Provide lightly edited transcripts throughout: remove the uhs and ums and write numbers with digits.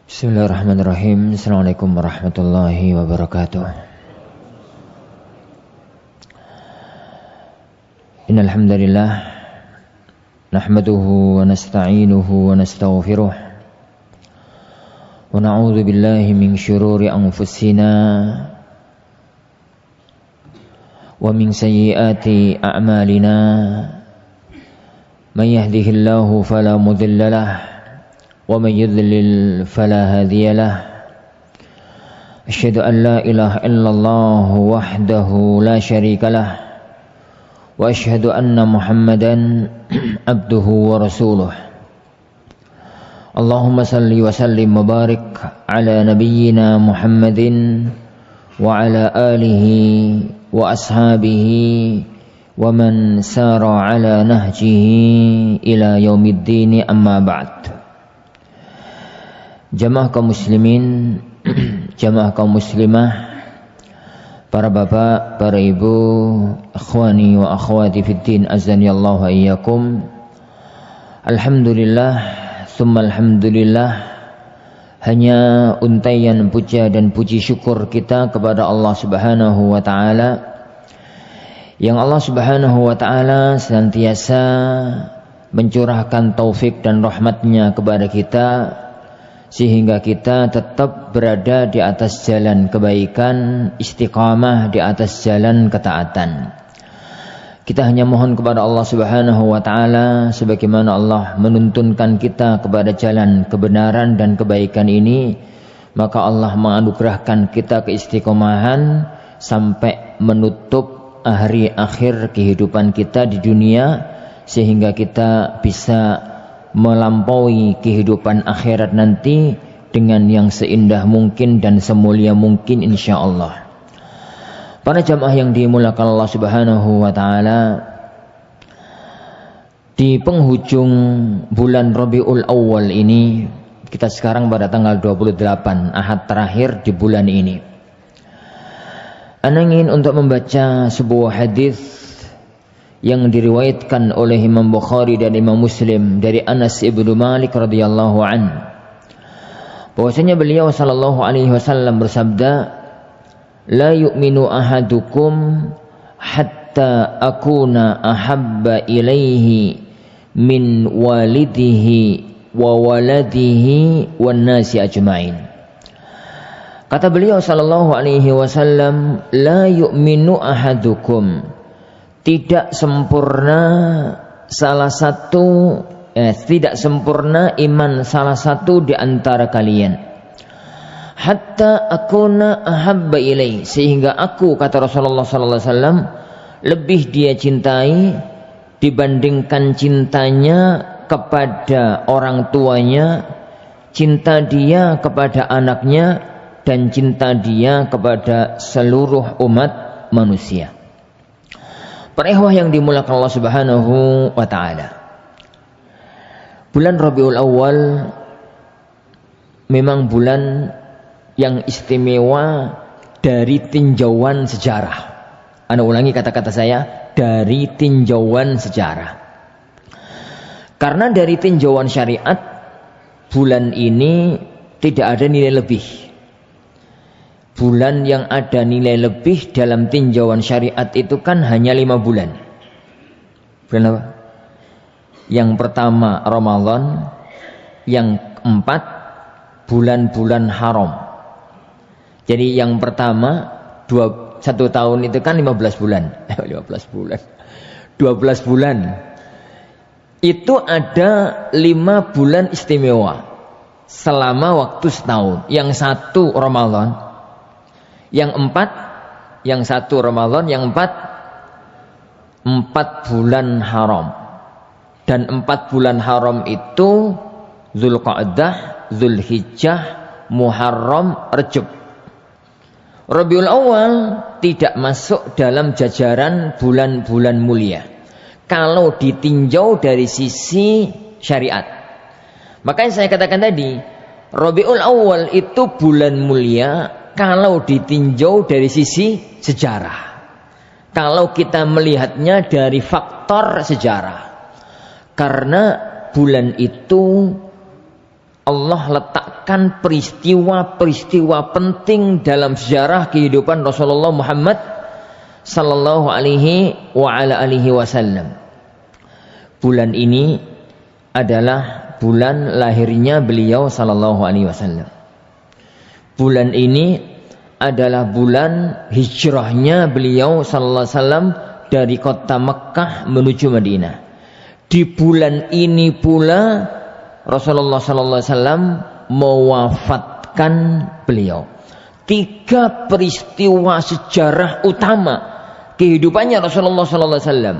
Bismillahirrahmanirrahim. Assalamualaikum warahmatullahi wabarakatuh. Innal hamdalillah nahmaduhu wa nasta'inuhu wa nastaghfiruh wa na'udzu billahi min syururi anfusina wa min sayyiati a'malina. Man yahdihillahu fala mudilla lahu ومن يضلل فلا هادي له أشهد أن لا إله إلا الله وحده لا شريك له وأشهد أن محمدا عبده ورسوله اللهم صل وسلم وبارك على نبينا محمد وعلى آله وأصحابه ومن سار على نهجه إلى يوم الدين أما بعد. Jamaah kaum muslimin, jamaah kaum muslimah, para bapak, para ibu, akhwani wa akhwati fiddin, azanillahu wa iyyakum. Alhamdulillah, summa alhamdulillah, hanya untaian puja dan puji syukur kita kepada Allah Subhanahu wa taala, yang Allah Subhanahu wa taala senantiasa mencurahkan taufik dan rahmatnya kepada kita, sehingga kita tetap berada di atas jalan kebaikan, istiqamah di atas jalan ketaatan. Kita hanya mohon kepada Allah Subhanahu wa taala, sebagaimana Allah menuntunkan kita kepada jalan kebenaran dan kebaikan ini, maka Allah menganugerahkan kita keistiqomahan sampai menutup hari akhir kehidupan kita di dunia, sehingga kita bisa melampaui kehidupan akhirat nanti dengan yang seindah mungkin dan semulia mungkin insyaallah. Para jamaah yang dimuliakan Allah Subhanahu wa taala, di penghujung bulan Rabiul Awal ini, kita sekarang pada tanggal 28 Ahad terakhir di bulan ini. Ana ingin untuk membaca sebuah hadis yang diriwayatkan oleh Imam Bukhari dan Imam Muslim dari Anas ibnu Malik radhiyallahu an, bahwasanya beliau sallallahu alaihi wasallam bersabda, la yu'minu ahadukum hatta akuna ahabba ilaihi min walidihi wa waladihi wan nasi ajmain. Kata beliau sallallahu alaihi wasallam, la yu'minu ahadukum, tidak sempurna iman salah satu di antara kalian, hatta akuna ahabba ilai, sehingga aku, kata Rasulullah sallallahu alaihi wasallam, lebih dia cintai dibandingkan cintanya kepada orang tuanya, cinta dia kepada anaknya, dan cinta dia kepada seluruh umat manusia. Para ikhwah yang dimuliakan Allah Subhanahu wa taala, bulan Rabiul Awal memang bulan yang istimewa dari tinjauan sejarah. Ana ulangi kata-kata saya, dari tinjauan sejarah. Karena dari tinjauan syariat, bulan ini tidak ada nilai lebih. Bulan yang ada nilai lebih dalam tinjauan syariat itu kan hanya 5 bulan. Bulan apa? Yang pertama Ramadan, yang keempat bulan-bulan haram. Jadi yang pertama 1 tahun itu kan 15 bulan. 15 bulan. 12 bulan. Itu ada 5 bulan istimewa selama waktu setahun. Yang 1 Ramadan, yang 4, yang 1 Ramadan, yang 4 bulan haram. Dan 4 bulan haram itu Zulqa'dah, Zulhijjah, Muharram, Rajab. Rabiul Awal tidak masuk dalam jajaran bulan-bulan mulia kalau ditinjau dari sisi syariat. Makanya saya katakan tadi, Rabiul Awal itu bulan mulia kalau ditinjau dari sisi sejarah, kalau kita melihatnya dari faktor sejarah. Karena bulan itu Allah letakkan merupakan peristiwa-peristiwa penting dalam sejarah kehidupan Rasulullah Muhammad sallallahu alaihi wasallam. Bulan ini adalah bulan lahirnya beliau sallallahu alaihi wasallam. Bulan ini adalah bulan hijrahnya beliau sallallahu alaihi wasallam dari kota Mekkah menuju Madinah. Di bulan ini pula Rasulullah sallallahu alaihi wasallam mewafatkan beliau. 3 peristiwa sejarah utama kehidupannya Rasulullah sallallahu alaihi wasallam.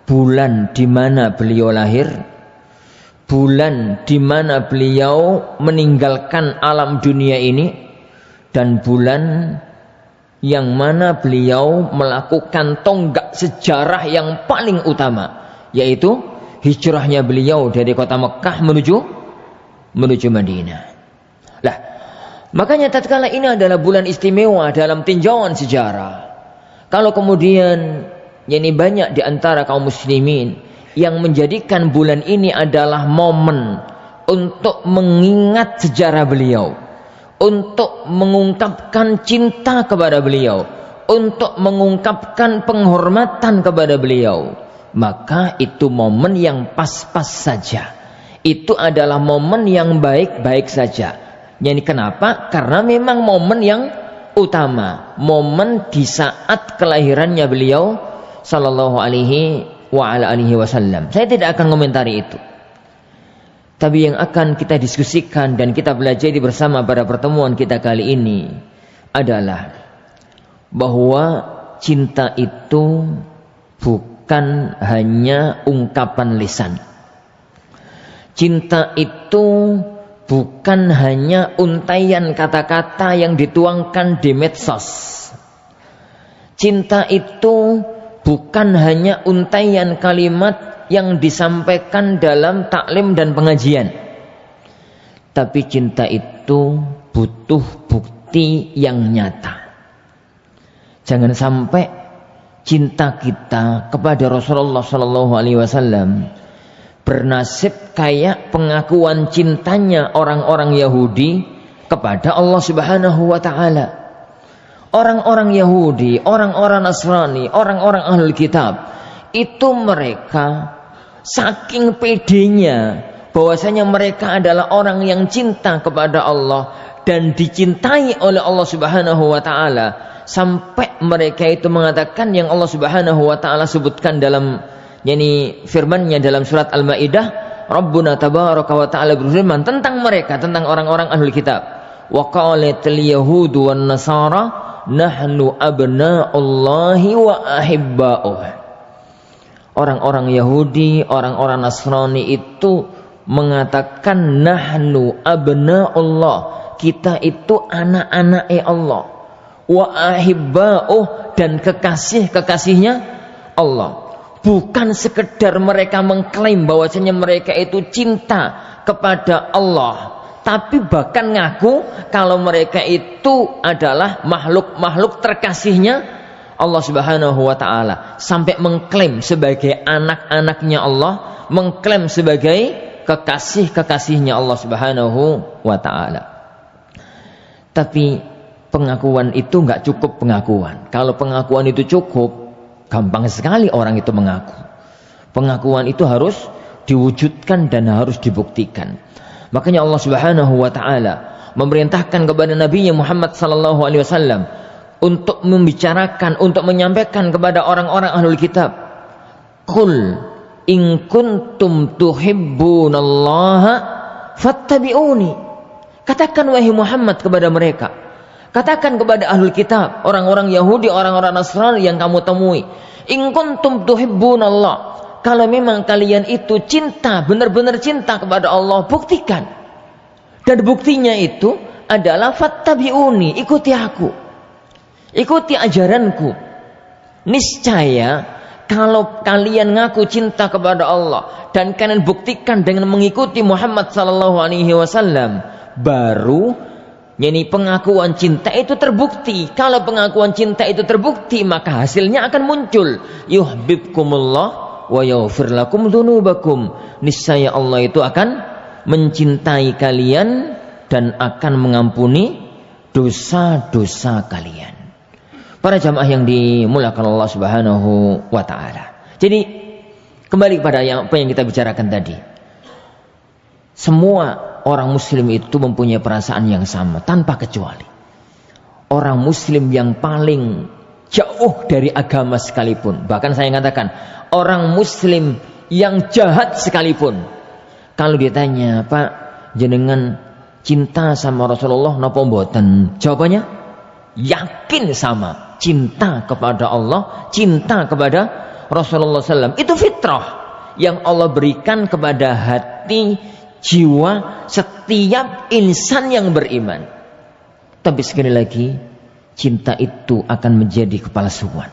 Bulan di mana beliau lahir, bulan di mana beliau meninggalkan alam dunia ini, dan bulan yang mana beliau melakukan tonggak sejarah yang paling utama, yaitu hijrahnya beliau dari kota Mekkah menuju Madinah. Lah, makanya tatkala ini adalah bulan istimewa dalam tinjauan sejarah. Kalau kemudian ini banyak di antara kaum muslimin yang menjadikan bulan ini adalah momen untuk mengingat sejarah beliau, untuk mengungkapkan cinta kepada beliau, untuk mengungkapkan penghormatan kepada beliau, maka itu momen yang pas-pas saja. Itu adalah momen yang baik-baik saja. Yani kenapa? Karena memang momen yang utama, momen di saat kelahirannya beliau sallallahu alaihi wasallam. Saya tidak akan komentari itu. Tapi yang akan kita diskusikan dan kita belajar bersama pada pertemuan kita kali ini adalah bahwa cinta itu bukan hanya ungkapan lisan. Cinta itu bukan hanya untaian kata-kata yang dituangkan di medsos. Cinta itu bukan hanya untaian kalimat yang disampaikan dalam taklim dan pengajian. Tapi cinta itu butuh bukti yang nyata. Jangan sampai cinta kita kepada Rasulullah sallallahu alaihi wasallam bernasib kayak pengakuan cintanya orang-orang Yahudi kepada Allah Subhanahu wa taala. Orang-orang Yahudi, orang-orang Nasrani, orang-orang Ahlul Kitab, itu mereka saking pedenya bahwasanya mereka adalah orang yang cinta kepada Allah dan dicintai oleh Allah Subhanahu wa taala, sampai mereka itu mengatakan yang Allah Subhanahu wa taala sebutkan dalam firman-Nya dalam surat Al-Maidah, Rabbuna tabaraka wa ta'ala berfirman tentang mereka, tentang orang-orang Ahlul Kitab, wa qalatil yahudu wan nasara nahnu abna'ullahi wa ahibba'uh. Orang-orang Yahudi, orang-orang Nasrani itu mengatakan nahnu abna'ullah, kita itu anak-anaknya Allah, wa ahibba'uh, dan kekasih-kekasihnya Allah. Bukan sekedar mereka mengklaim bahwasanya mereka itu cinta kepada Allah, tapi bahkan ngaku kalau mereka itu adalah makhluk-makhluk terkasihnya Allah Subhanahu wa taala, sampai mengklaim sebagai anak-anaknya Allah, mengklaim sebagai kekasih-kekasihnya Allah Subhanahu wa taala. Tapi pengakuan itu enggak cukup pengakuan. Kalau pengakuan itu cukup, gampang sekali orang itu mengaku. Pengakuan itu harus diwujudkan dan harus dibuktikan. Makanya Allah Subhanahu wa taala memerintahkan kepada Nabi Muhammad sallallahu alaihi wasallam untuk membicarakan, untuk menyampaikan kepada orang-orang Ahlul Kitab, qul in kuntum tuhibbunallaha fattabi'uni. Katakan wahai Muhammad kepada mereka, katakan kepada Ahlul Kitab, orang-orang Yahudi, orang-orang Nasrani yang kamu temui, in kuntum tuhibbunallah, kalau memang kalian itu cinta, benar-benar cinta kepada Allah, buktikan. Dan buktinya itu adalah fattabi'uni, ikuti aku, ikuti ajaranku. Niscaya kalau kalian ngaku cinta kepada Allah dan kalian buktikan dengan mengikuti Muhammad sallallahu alaihi wasallam, baru pengakuan cinta itu terbukti. Kalau pengakuan cinta itu terbukti, maka hasilnya akan muncul. Yuhibbukumullah wa yaghfir lakum dzunubakum. Niscaya Allah itu akan mencintai kalian dan akan mengampuni dosa-dosa kalian. Para jamaah yang dimuliakan Allah Subhanahu wa taala. Jadi kembali kepada apa yang kita bicarakan tadi. Semua orang muslim itu mempunyai perasaan yang sama tanpa kecuali. Orang muslim yang paling jauh dari agama sekalipun, bahkan saya katakan orang muslim yang jahat sekalipun, kalau ditanya, Pak, jenengan cinta sama Rasulullah napa mboten? Jawabannya yakin sama. Cinta kepada Allah, cinta kepada Rasulullah SAW. Itu fitrah yang Allah berikan kepada hati, jiwa setiap insan yang beriman. Tapi sekali lagi, cinta itu akan menjadi kepalsuan.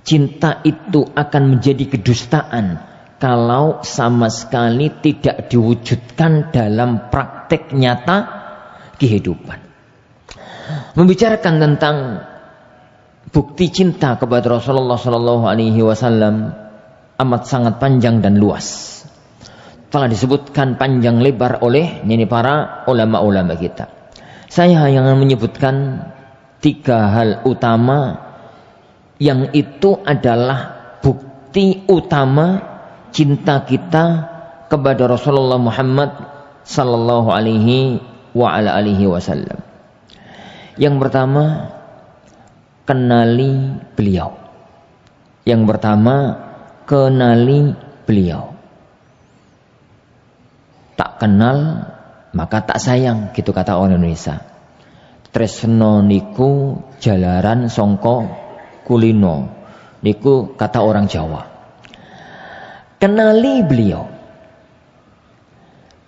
Cinta itu akan menjadi kedustaan kalau sama sekali tidak diwujudkan dalam praktek nyata kehidupan. Membicarakan tentang bukti cinta kepada Rasulullah SAW amat sangat panjang dan luas. Telah disebutkan panjang lebar oleh para ulama-ulama kita. Saya hanya menyebutkan 3 hal utama yang itu adalah bukti utama cinta kita kepada Rasulullah Muhammad sallallahu alaihi wasallam. Yang pertama, kenali beliau. Yang pertama, kenali beliau. Tak kenal maka tak sayang, gitu kata orang Indonesia. Tresno niku jalaran songko kulino, niku kata orang Jawa. Kenali beliau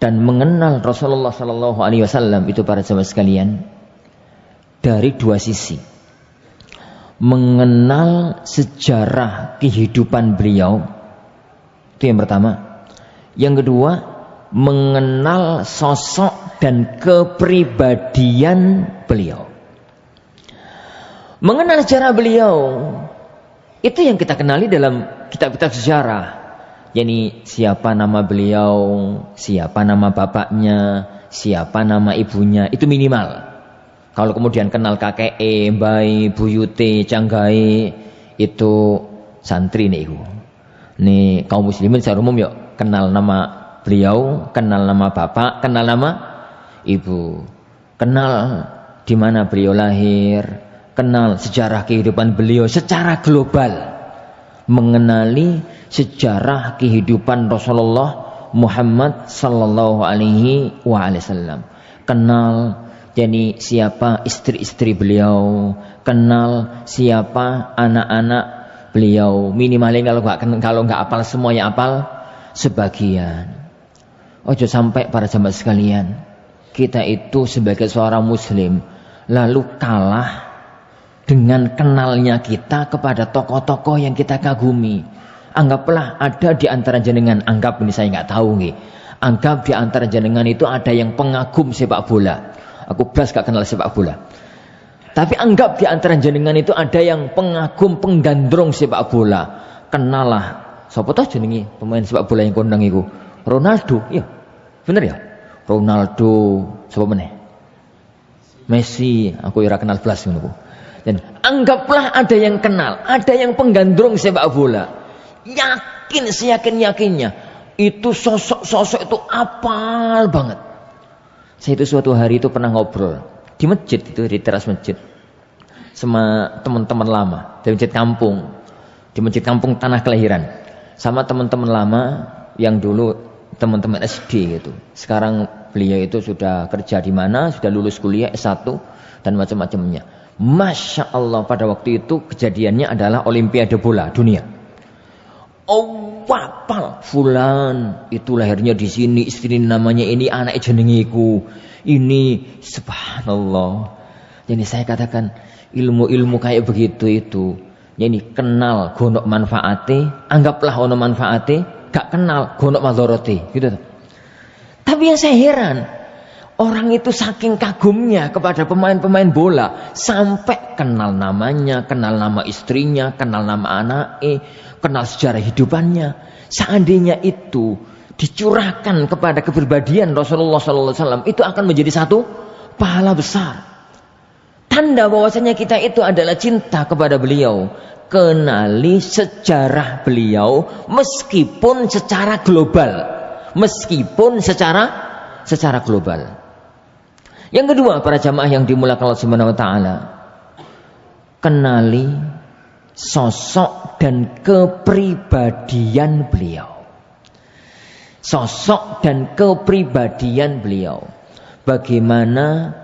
dan mengenal Rasulullah Sallallahu Alaihi Wasallam itu para jemaah sekalian dari 2 sisi. Mengenal sejarah kehidupan beliau, itu yang pertama. Yang kedua, mengenal sosok dan kepribadian beliau. Mengenal sejarah beliau itu yang kita kenali dalam kitab-kitab sejarah. Yani siapa nama beliau, siapa nama bapaknya, siapa nama ibunya, itu minimal. Kalau kemudian kenal kakek, mbai, buyute, canggai, itu santri nih ibu. Nih kaum muslimin secara umum yuk kenal nama beliau, kenal nama bapak, kenal nama ibu, kenal di mana beliau lahir, kenal sejarah kehidupan beliau secara global, mengenali sejarah kehidupan Rasulullah Muhammad sallallahu alaihi wasallam. Kenal jadi siapa istri-istri beliau, kenal siapa anak-anak beliau. Minimalnya kalau nggak apal semuanya, apal sebagian. Ojo sampai para jemaah sekalian, kita itu sebagai seorang muslim lalu kalah dengan kenalnya kita kepada tokoh-tokoh yang kita kagumi. Anggaplah ada di antara jenengan, anggap ini saya nggak tahu nih, anggap di antara jenengan itu ada yang pengagum sepak bola. Aku belas gak kenal sepak bola. Tapi anggap di antara jenengan itu ada yang pengagum, penggandrung sepak bola. Kenalah, sapa toh jenenge pemain sepak bola yang kondang iku? Ronaldo, iya. Bener ya? Ronaldo, sapa meneh? Messi, aku ora kenal blas ngono. Dan anggaplah ada yang kenal, ada yang penggandrung sepak bola. Yakin, seyakin-yakinnya itu sosok-sosok itu apal banget. Saya itu suatu hari itu pernah ngobrol di masjid itu, di teras masjid sama teman-teman lama dari masjid kampung, di masjid kampung tanah kelahiran, sama teman-teman lama yang dulu teman-teman SD gitu. Sekarang beliau itu sudah kerja di mana, sudah lulus kuliah S1 dan macam-macamnya. Masya Allah, pada waktu itu kejadiannya adalah Olimpiade bola dunia. Oh, wapal fulan itu lahirnya di sini, istri namanya ini, anak jenengiku ini, subhanallah. Jadi saya katakan ilmu-ilmu kayak begitu itu, jadi kenal gonok manfaate, anggaplah ono manfaate, gak kenal gonok madharate, gitu. Tapi yang saya heran, orang itu saking kagumnya kepada pemain-pemain bola sampai kenal namanya, kenal nama istrinya, kenal nama anaknya, kenal sejarah hidupannya. Seandainya itu dicurahkan kepada kepribadian Rasulullah SAW, itu akan menjadi satu pahala besar. Tanda bahwasanya kita itu adalah cinta kepada beliau. Kenali sejarah beliau meskipun secara global. Meskipun secara global. Yang kedua, para jamaah yang dimuliakan Allah Subhanahu wa taala, kenali sosok dan kepribadian beliau. Sosok dan kepribadian beliau. Bagaimana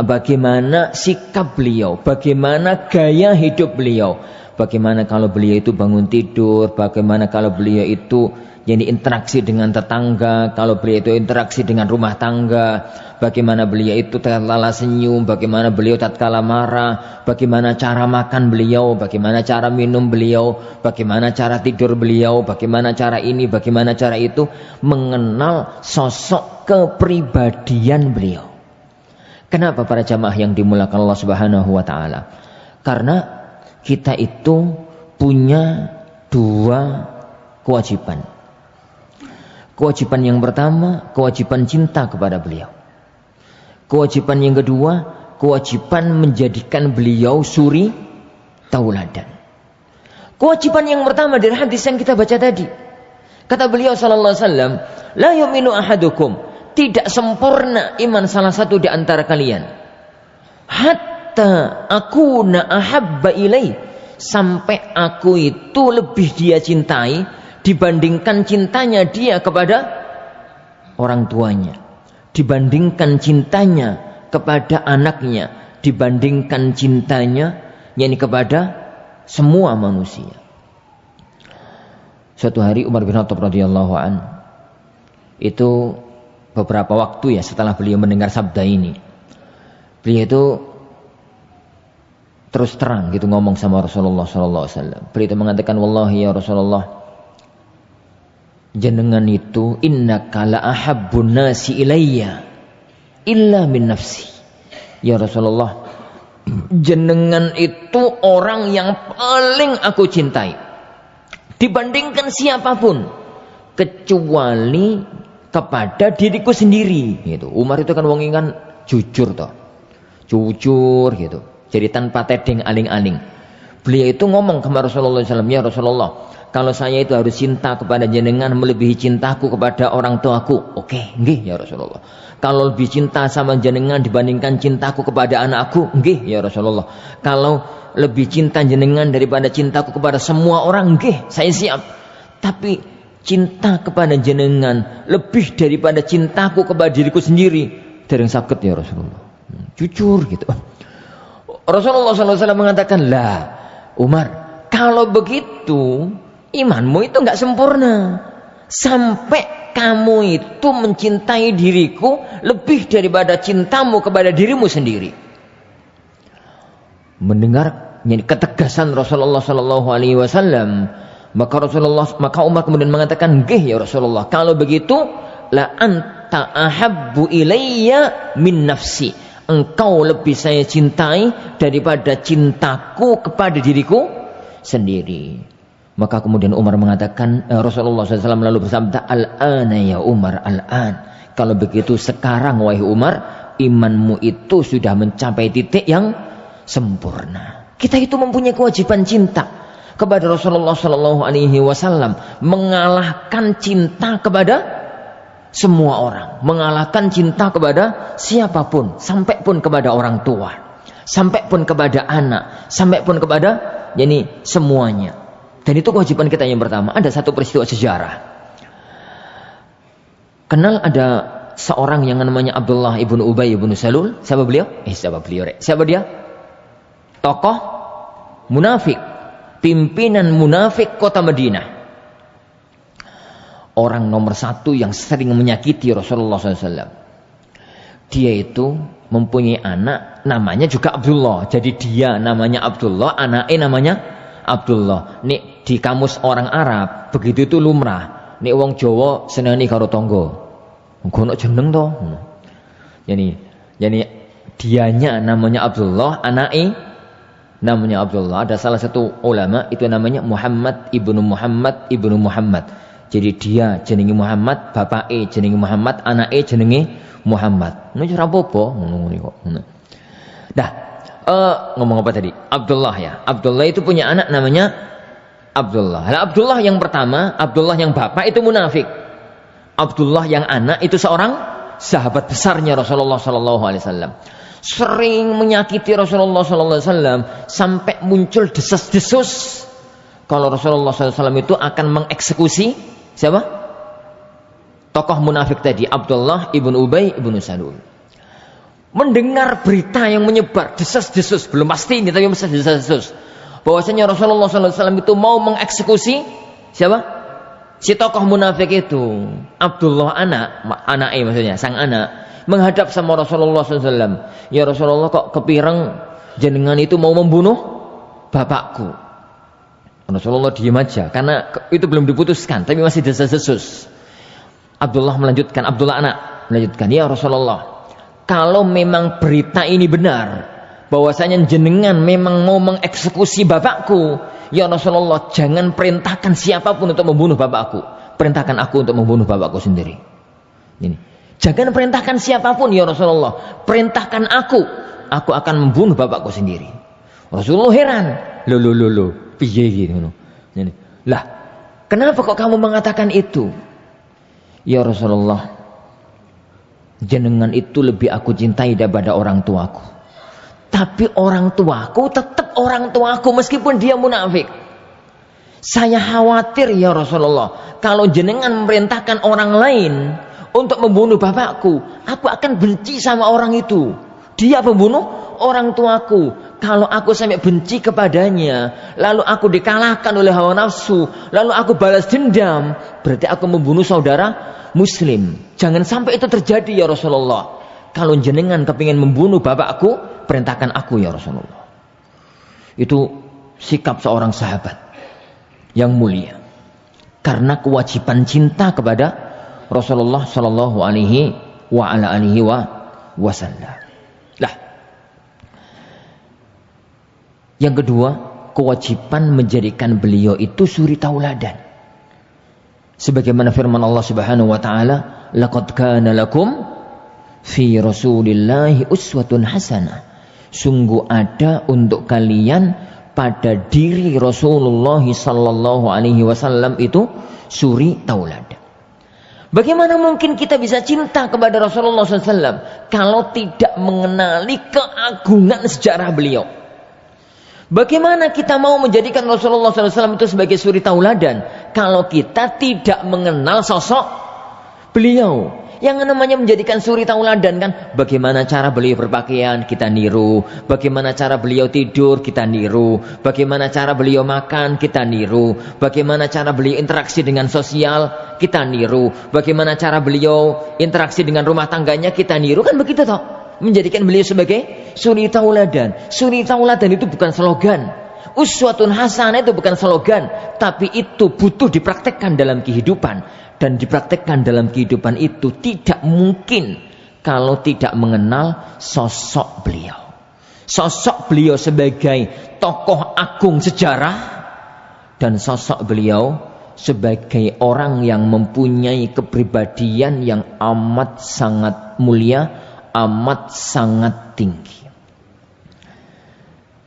bagaimana sikap beliau, bagaimana gaya hidup beliau, bagaimana kalau beliau itu bangun tidur, bagaimana kalau beliau itu interaksi dengan tetangga, kalau beliau itu interaksi dengan rumah tangga, bagaimana beliau itu tatkala senyum, bagaimana beliau tatkala marah, bagaimana cara makan beliau, bagaimana cara minum beliau, bagaimana cara tidur beliau, bagaimana cara ini, bagaimana cara itu, mengenal sosok kepribadian beliau. Kenapa para jamaah yang dimuliakan Allah Subhanahu wa taala? Karena kita itu punya dua kewajiban. Kewajiban yang pertama, kewajiban cinta kepada beliau. Kewajiban yang kedua, kewajiban menjadikan beliau suri tauladan. Kewajiban yang pertama dari hadis yang kita baca tadi. Kata beliau sallallahu alaihi wasallam, la yu'minu ahadukum, tidak sempurna iman salah satu di antara kalian. Hatta akuna ahabba ilai, sampai aku itu lebih dia cintai dibandingkan cintanya dia kepada orang tuanya, dibandingkan cintanya kepada anaknya, dibandingkan cintanya kepada semua manusia. Suatu hari Umar bin Khattab radhiyallahu an, itu beberapa waktu setelah beliau mendengar sabda ini, beliau itu terus terang ngomong sama Rasulullah sallallahu alaihi wasallam. Beliau itu mengatakan, wallahi ya Rasulullah, jenengan itu innaka la ahabbun nasi ilayya illa min nafsi. Ya Rasulullah, jenengan itu orang yang paling aku cintai dibandingkan siapapun kecuali kepada diriku sendiri gitu. Umar itu kan wong kan jujur toh. Jujur gitu. Jadi tanpa tedeng aling-aling. Beliau itu ngomong kepada Rasulullah SAW, ya Rasulullah, kalau saya itu harus cinta kepada jenengan melebihi cintaku kepada orang tuaku. Oke, nggih ya Rasulullah. Kalau lebih cinta sama jenengan dibandingkan cintaku kepada anakku, nggih ya Rasulullah. Kalau lebih cinta jenengan daripada cintaku kepada semua orang, nggih, saya siap. Tapi cinta kepada jenengan lebih daripada cintaku kepada diriku sendiri, dereng sakit ya Rasulullah. Jujur gitu. Rasulullah SAW mengatakan, lah Umar, kalau begitu imanmu itu enggak sempurna sampai kamu itu mencintai diriku lebih daripada cintamu kepada dirimu sendiri. Mendengar ketegasan Rasulullah sallallahu alaihi wasallam, maka Umar kemudian mengatakan, "Nggih ya Rasulullah, kalau begitu la anta ahabbu ilayya min nafsi." Engkau lebih saya cintai daripada cintaku kepada diriku sendiri. Maka kemudian Umar mengatakan, Rasulullah SAW lalu bersabda, al-ana ya Umar, al-an. Kalau begitu sekarang wahai Umar, imanmu itu sudah mencapai titik yang sempurna. Kita itu mempunyai kewajiban cinta kepada Rasulullah SAW, mengalahkan cinta kepada semua orang, mengalahkan cinta kepada siapapun, sampai pun kepada orang tua, sampai pun kepada anak, sampai pun kepada semuanya. Dan itu kewajiban kita yang pertama. Ada satu peristiwa sejarah. Kenal ada seorang yang namanya Abdullah ibnu Ubay ibnu Salul. Siapa beliau? Siapa dia? Tokoh munafik, pimpinan munafik kota Madinah. Orang nomor satu yang sering menyakiti Rasulullah SAW. Dia itu mempunyai anak namanya juga Abdullah. Jadi dia namanya Abdullah, anaknya namanya Abdullah. Nih di kamus orang Arab begitu itu lumrah. Nih wong Jawa seneni karo tangga. Ngono jeneng to. Jadi dianya namanya Abdullah, anaknya namanya Abdullah. Ada salah satu ulama itu namanya Muhammad ibnu Muhammad. Jadi dia jenenge Muhammad, bapake jenenge Muhammad, anake jenenge Muhammad. Ngono ora apa-apa ngono kok. Nah, ngomong apa tadi? Abdullah ya. Abdullah itu punya anak namanya Abdullah. Lah Abdullah yang pertama, Abdullah yang bapak itu munafik. Abdullah yang anak itu seorang sahabat besarnya Rasulullah sallallahu alaihi wasallam. Sering menyakiti Rasulullah sallallahu alaihi wasallam sampai muncul desas-desus kalau Rasulullah sallallahu alaihi wasallam itu akan mengeksekusi siapa? Tokoh munafik tadi, Abdullah ibn Ubay ibn Salul. Mendengar berita yang menyebar, desas-desus, belum pasti ini tapi masih desas-desus, bahwasanya Rasulullah SAW itu mau mengeksekusi siapa? Si tokoh munafik itu. Abdullah anaknya maksudnya, sang anak menghadap sama Rasulullah SAW. Ya Rasulullah, kok kepireng jenengan itu mau membunuh bapakku. Rasulullah diam aja karena itu belum diputuskan, tapi masih desas-desus. Abdullah anak melanjutkan, ya Rasulullah, kalau memang berita ini benar, bahwasanya jenengan memang mau mengeksekusi bapakku, ya Rasulullah, jangan perintahkan siapapun untuk membunuh bapakku. Perintahkan aku untuk membunuh bapakku sendiri. Ini. Jangan perintahkan siapapun ya Rasulullah. Perintahkan aku akan membunuh bapakku sendiri. Rasulullah heran. Loh. Piye gitu. Lah, kenapa kok kamu mengatakan itu? Ya Rasulullah, jenengan itu lebih aku cintai daripada orang tuaku. Tapi orang tuaku tetap orang tuaku meskipun dia munafik. Saya khawatir ya Rasulullah, kalau jenengan memerintahkan orang lain untuk membunuh bapakku, aku akan benci sama orang itu. Dia pembunuh orang tuaku. Kalau aku sampai benci kepadanya, lalu aku dikalahkan oleh hawa nafsu, lalu aku balas dendam, berarti aku membunuh saudara muslim. Jangan sampai itu terjadi ya Rasulullah. Kalau jenengan kepingin membunuh bapakku, perintahkan aku ya Rasulullah. Itu sikap seorang sahabat yang mulia, karena kewajiban cinta kepada Rasulullah sallallahu alaihi wasallam. Lah, yang kedua, kewajiban menjadikan beliau itu suri tauladan. Sebagaimana firman Allah Subhanahu wa taala, laqad kana lakum fi Rasulillahi uswatun hasanah. Sungguh ada untuk kalian pada diri Rasulullah sallallahu alaihi wasallam itu suri tauladan. Bagaimana mungkin kita bisa cinta kepada Rasulullah SAW kalau tidak mengenali keagungan sejarah beliau? Bagaimana kita mau menjadikan Rasulullah SAW itu sebagai suri tauladan kalau kita tidak mengenal sosok beliau? Yang namanya menjadikan suri tauladan kan, bagaimana cara beliau berpakaian kita niru, bagaimana cara beliau tidur kita niru, bagaimana cara beliau makan kita niru, bagaimana cara beliau interaksi dengan sosial kita niru, bagaimana cara beliau interaksi dengan rumah tangganya kita niru, kan begitu toh? Menjadikan beliau sebagai suri tauladan. Suri tauladan itu bukan slogan. Uswatun hasanah itu bukan slogan, tapi itu butuh dipraktekkan dalam kehidupan. Dan dipraktekkan dalam kehidupan itu tidak mungkin kalau tidak mengenal sosok beliau. Sosok beliau sebagai tokoh agung sejarah, dan sosok beliau sebagai orang yang mempunyai kepribadian yang amat sangat mulia, amat sangat tinggi.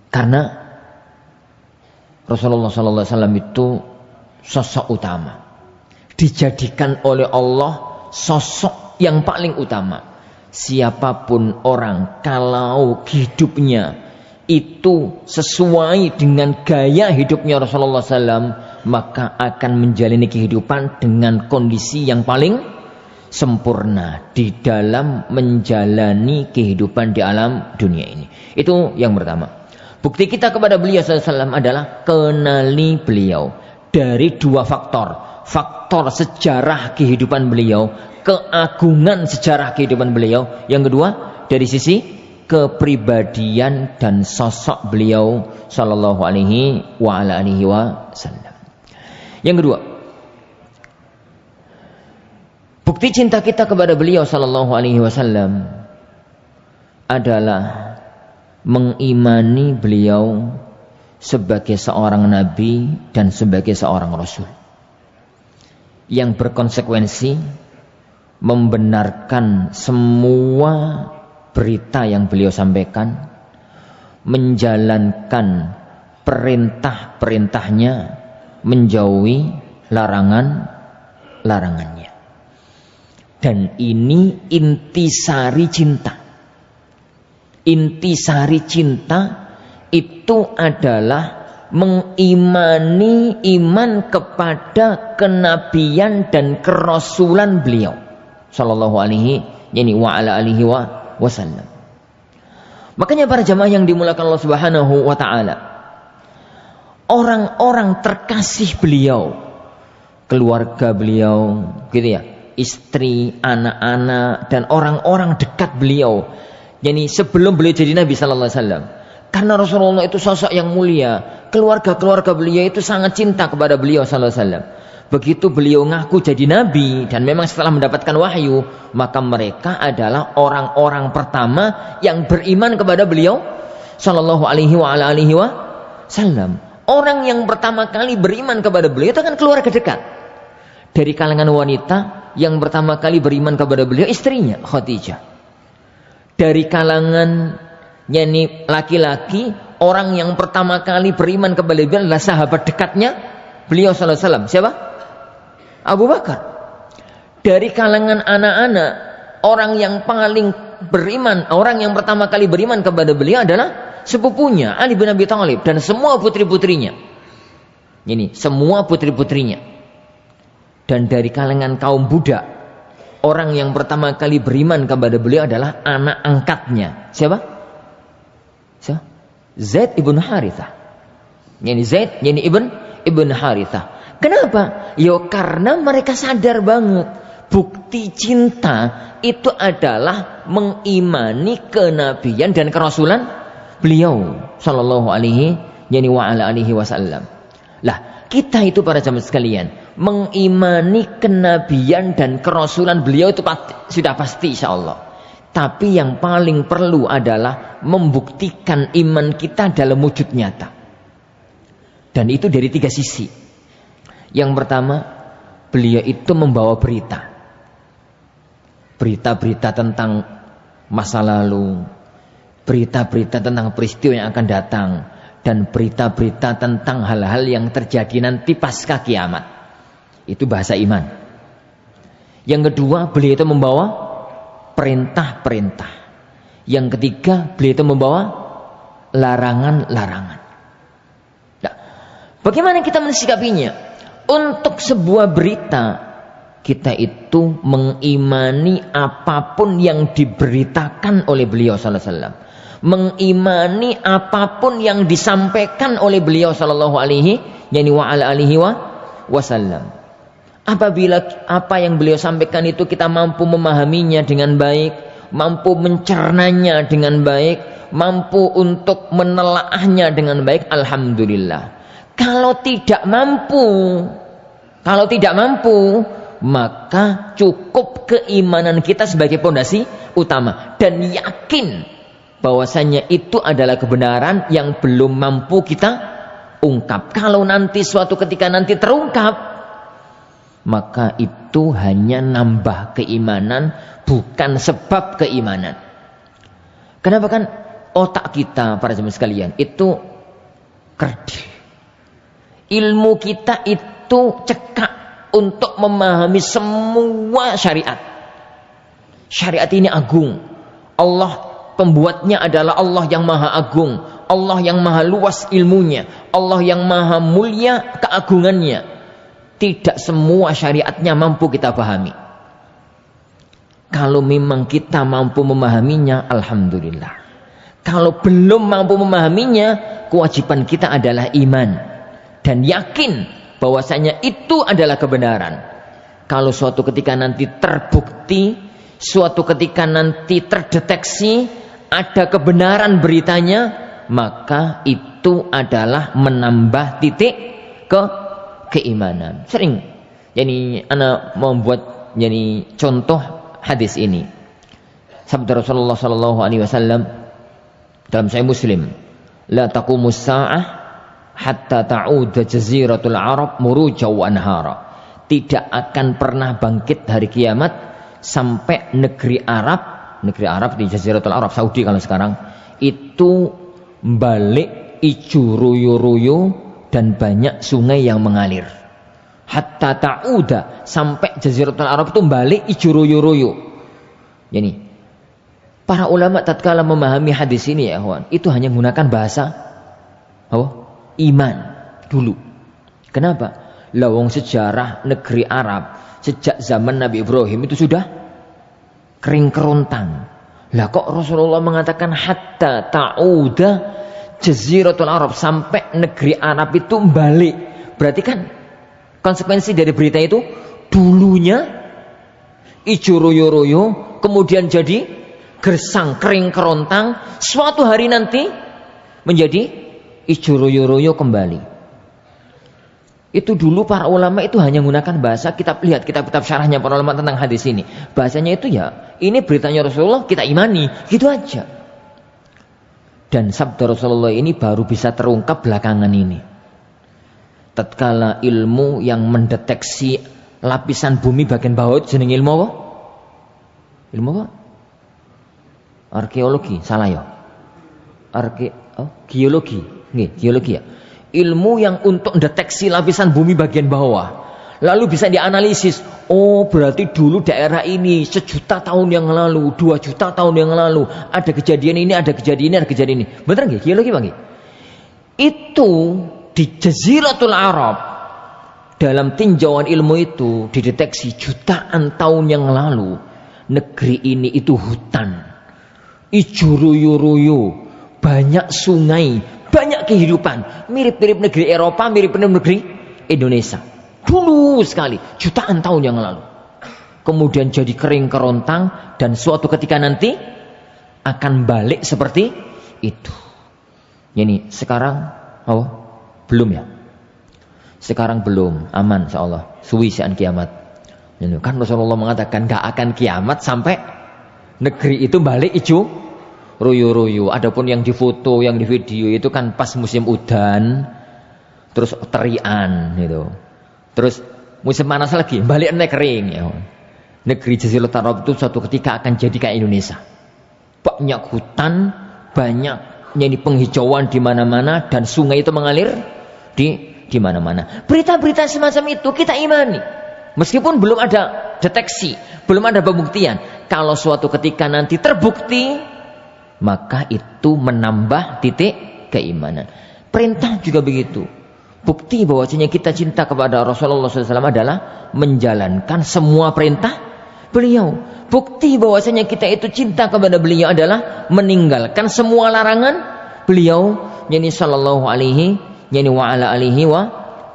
Karena Rasulullah SAW itu sosok utama, dijadikan oleh Allah sosok yang paling utama. Siapapun orang kalau hidupnya itu sesuai dengan gaya hidupnya Rasulullah SAW, maka akan menjalani kehidupan dengan kondisi yang paling sempurna di dalam menjalani kehidupan di alam dunia ini. Itu yang pertama. Bukti kita kepada beliau SAW adalah kenali beliau dari dua faktor. Faktor sejarah kehidupan beliau, keagungan sejarah kehidupan beliau. Yang kedua, dari sisi kepribadian dan sosok beliau sallallahu alaihi wasallam. Yang kedua, bukti cinta kita kepada beliau sallallahu alaihi wasallam adalah mengimani beliau sebagai seorang nabi dan sebagai seorang rasul. yang berkonsekuensi, membenarkan semua berita yang beliau sampaikan, menjalankan perintah-perintahnya, menjauhi larangan-larangannya. Dan ini intisari cinta. Intisari cinta itu adalah mengimani iman kepada kenabian dan kerasulan beliau sallallahu alaihi wa ala alihi wasallam. Makanya para jamaah yang dimuliakan Allah Subhanahu wa taala, orang-orang terkasih beliau, keluarga beliau, gitu ya, istri, anak-anak dan orang-orang dekat beliau. Yani sebelum beliau jadi Nabi sallallahu alaihi wasallam. Karena Rasulullah itu sosok yang mulia, keluarga-keluarga beliau itu sangat cinta kepada beliau sallallahu alaihi wasallam. Begitu beliau ngaku jadi nabi dan memang setelah mendapatkan wahyu, maka mereka adalah orang-orang pertama yang beriman kepada beliau sallallahu alaihi wasallam. Orang yang pertama kali beriman kepada beliau itu kan keluarga dekat. Dari kalangan wanita yang pertama kali beriman kepada beliau istrinya Khadijah. Dari kalangan yakni laki-laki, orang yang pertama kali beriman kepada beliau adalah sahabat dekatnya beliau sallallahu alaihi wasallam. Siapa? Abu Bakar. Dari kalangan anak-anak, orang yang paling beriman, orang yang pertama kali beriman kepada beliau adalah sepupunya Ali bin Abi Thalib dan semua putri-putrinya. Ini semua putri-putrinya. Dan dari kalangan kaum budak, orang yang pertama kali beriman kepada beliau adalah anak angkatnya. Siapa? Zaid ibn Harithah. Yani Zaid, yani ibn Harithah. Kenapa? Yo karena mereka sadar banget bukti cinta itu adalah mengimani kenabian dan kerasulan beliau sallallahu alaihi wa ala alihi wasallam. Lah, kita itu para jamaah sekalian, mengimani kenabian dan kerasulan beliau itu sudah pasti insyaallah. Tapi yang paling perlu adalah membuktikan iman kita dalam wujud nyata. Dan itu dari 3 sisi. Yang pertama, beliau itu membawa berita. Berita-berita tentang masa lalu, berita-berita tentang peristiwa yang akan datang, dan berita-berita tentang hal-hal yang terjadi nanti pasca kiamat. Itu bahasa iman. Yang kedua, beliau itu membawa perintah-perintah. Yang ketiga, beliau itu membawa larangan-larangan. Nah, bagaimana kita mensikapinya? Untuk sebuah berita, kita itu mengimani apapun yang diberitakan oleh beliau sallallahu alaihi wasallam. Mengimani apapun yang disampaikan oleh beliau sallallahu alaihi wasallam. Apabila apa yang beliau sampaikan itu kita mampu memahaminya dengan baik, mampu mencernanya dengan baik, mampu untuk menelaahnya dengan baik, alhamdulillah. Kalau tidak mampu, maka cukup keimanan kita sebagai pondasi utama dan yakin bahwasanya itu adalah kebenaran yang belum mampu kita ungkap. Kalau nanti suatu ketika nanti terungkap, maka itu hanya nambah keimanan, bukan sebab keimanan. Kenapa? Kan otak kita para jemaah sekalian itu kerdil. Ilmu kita itu cekak untuk memahami semua syariat. Syariat ini agung. Allah pembuatnya adalah Allah yang maha agung, Allah yang maha luas ilmunya, Allah yang maha mulia keagungannya. Tidak semua syariatnya mampu kita pahami. Kalau memang kita mampu memahaminya, alhamdulillah. Kalau belum mampu memahaminya, kewajiban kita adalah iman dan yakin bahwasanya itu adalah kebenaran. Kalau suatu ketika nanti terbukti, suatu ketika nanti terdeteksi ada kebenaran beritanya, maka itu adalah menambah titik keimanan. Sering jadi ana membuat jadi contoh hadis ini. Sabda Rasulullah sallallahu alaihi wasallam dalam Sahih Muslim, la taqumus sa'ah hatta ta'ud jaziratul Arab muruja wa anhara. tidak akan pernah bangkit hari kiamat sampai negeri Arab di Jaziratul Arab, Saudi kalau sekarang, itu balik ijo royo-royo dan banyak sungai yang mengalir. Hatta ta'uda, sampai Jaziratul Arab itu balik ijo royo-royo. Jadi para ulama tatkala memahami hadis ini ya kawan, itu hanya menggunakan bahasa iman dulu. Kenapa? Lawang sejarah negeri Arab sejak zaman Nabi Ibrahim itu sudah kering kerontang. Lah kok Rasulullah mengatakan hatta ta'uda Jaziratul Arab, sampai negeri Arab itu balik. Berarti kan konsekuensi dari berita itu dulunya ijo royo-royo, kemudian jadi gersang kering kerontang, suatu hari nanti menjadi ijo royo-royo kembali. Itu dulu para ulama itu hanya menggunakan bahasa, kita lihat kitab-kitab syarahnya para ulama tentang hadis ini. Bahasanya itu ya, ini beritanya Rasulullah, kita imani, gitu aja. Dan sabda Rasulullah ini baru bisa terungkap belakangan ini. Tatkala ilmu yang mendeteksi lapisan bumi bagian bawah jeneng ilmu apa? Ilmu apa? Arkeologi, salah ya? Geologi. Nggih, geologi ya. Ilmu yang untuk mendeteksi lapisan bumi bagian bawah. Lalu bisa dianalisis. Oh, berarti dulu daerah ini 1 juta tahun yang lalu, 2 juta tahun yang lalu ada kejadian ini, ada kejadian ini, ada kejadian ini. Bener nggih? Geologi Bang? Itu di Jaziratul Arab, dalam tinjauan ilmu itu dideteksi jutaan tahun yang lalu negeri ini itu hutan, ijo royo-royo, banyak sungai, banyak kehidupan, mirip-mirip negeri Eropa, mirip-mirip negeri Indonesia. Dulu sekali, jutaan tahun yang lalu. Kemudian jadi kering kerontang dan suatu ketika nanti akan balik seperti itu. Ini sekarang belum ya? Sekarang belum, aman insyaallah. Suwi sian kiamat. Kan Rasulullah mengatakan gak akan kiamat sampai negeri itu balik ijo royo-royo. Adapun yang difoto, yang di video itu kan pas musim udan, terus terian gitu. Terus musim panas lagi, balik kering ya. Negeri Jaziratul Arab itu suatu ketika akan jadi kayak Indonesia. Banyak hutan, banyak jadi penghijauan di mana-mana dan sungai itu mengalir di mana-mana. Berita-berita semacam itu kita imani. Meskipun belum ada deteksi, belum ada pembuktian. Kalau suatu ketika nanti terbukti, maka itu menambah titik keimanan. Perintah juga begitu. Bukti bahwasanya kita cinta kepada Rasulullah SAW adalah menjalankan semua perintah beliau. Bukti bahwasanya kita itu cinta kepada beliau adalah meninggalkan semua larangan beliau. Yani sallallahu alaihi wa ala alihi